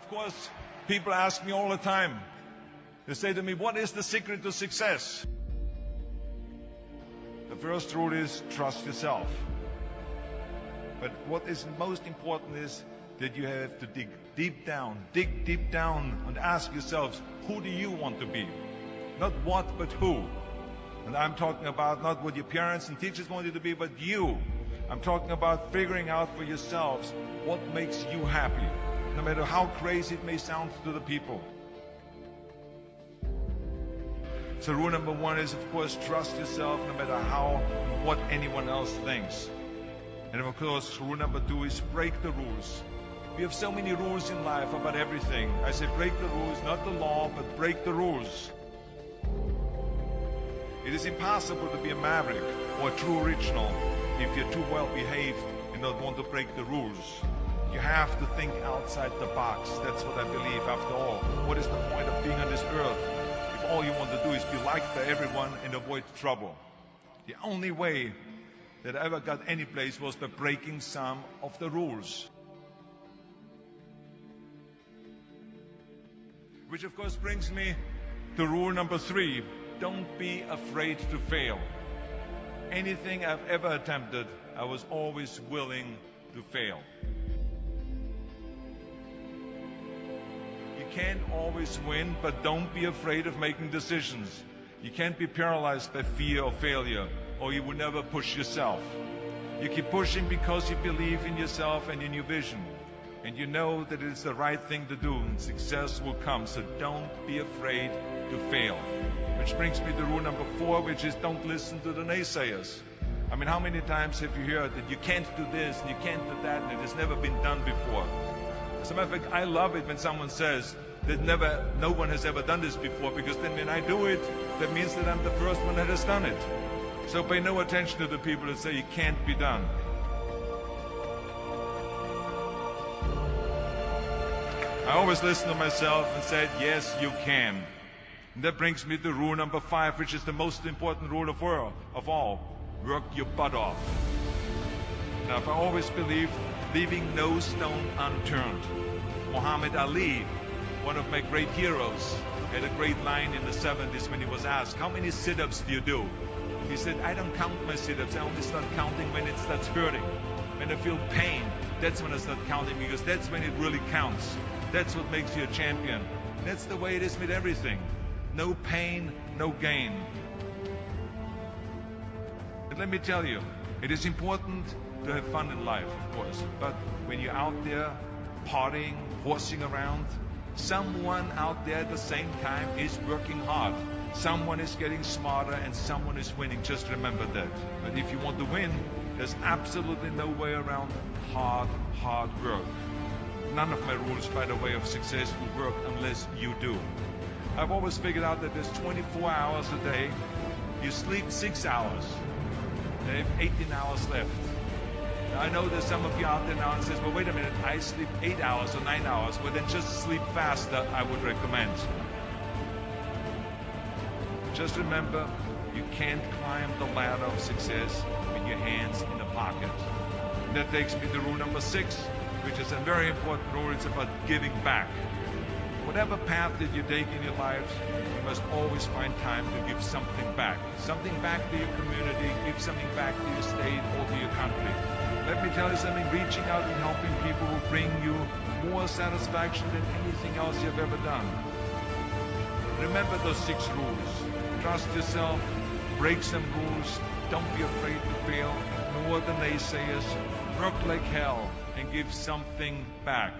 Of course, people ask me all the time. They say to me, what is the secret to success? The first rule is trust yourself. But what is most important is that you have to dig deep down and ask yourselves, who do you want to be? Not what, but who. And I'm talking about not what your parents and teachers want you to be, but you. I'm talking about figuring out for yourselves what makes you happy, no matter how crazy it may sound to the people. So rule number one is, of course, trust yourself no matter what anyone else thinks. And of course, rule number two is break the rules. We have so many rules in life about everything. I say break the rules, not the law, but break the rules. It is impossible to be a maverick or a true original if you're too well behaved and don't want to break the rules. You have to think outside the box. That's what I believe after all. What is the point of being on this earth if all you want to do is be liked by everyone and avoid trouble? The only way that I ever got any place was by breaking some of the rules. Which of course brings me to rule number three. Don't be afraid to fail. Anything I've ever attempted, I was always willing to fail. You can't always win, but don't be afraid of making decisions. You can't be paralyzed by fear of failure, or you will never push yourself. You keep pushing because you believe in yourself and in your vision. And you know that it is the right thing to do, and success will come. So don't be afraid to fail. Which brings me to rule number four, which is don't listen to the naysayers. I mean, how many times have you heard that you can't do this and you can't do that and it has never been done before? As a matter of fact, I love it when someone says that no one has ever done this before, because then when I do it, that means that I'm the first one that has done it. So pay no attention to the people that say it can't be done. I always listen to myself and said, yes, you can. And that brings me to rule number five, which is the most important rule of all. Work your butt off. Now, I've always believed leaving no stone unturned. Muhammad Ali, one of my great heroes, had a great line in the 70s when he was asked, how many sit-ups do you do? He said, I don't count my sit-ups. I only start counting when it starts hurting. When I feel pain, that's when I start counting, because that's when it really counts. That's what makes you a champion. That's the way it is with everything. No pain, no gain. But let me tell you, it is important to have fun in life, of course. But when you're out there partying, horsing around, someone out there at the same time is working hard. Someone is getting smarter and someone is winning. Just remember that. But if you want to win, there's absolutely no way around hard work. None of my rules, by the way, of success will work unless you do. I've always figured out that there's 24 hours a day. You sleep 6 hours. You have 18 hours left. Now, I know there's some of you out there now and says, well, wait a minute, I sleep 8 hours or 9 hours. Well, then just sleep faster, I would recommend. Just remember, you can't climb the ladder of success with your hands in the pocket. And that takes me to rule number 6, which is a very important rule. It's about giving back. Whatever path that you take in your lives, you must always find time to give something back. Something back to your community, give something back to your state or to your country. Let me tell you something, reaching out and helping people will bring you more satisfaction than anything else you've ever done. Remember those 6 rules. Trust yourself, break some rules, don't be afraid to fail, ignore the naysayers, work like hell, and give something back.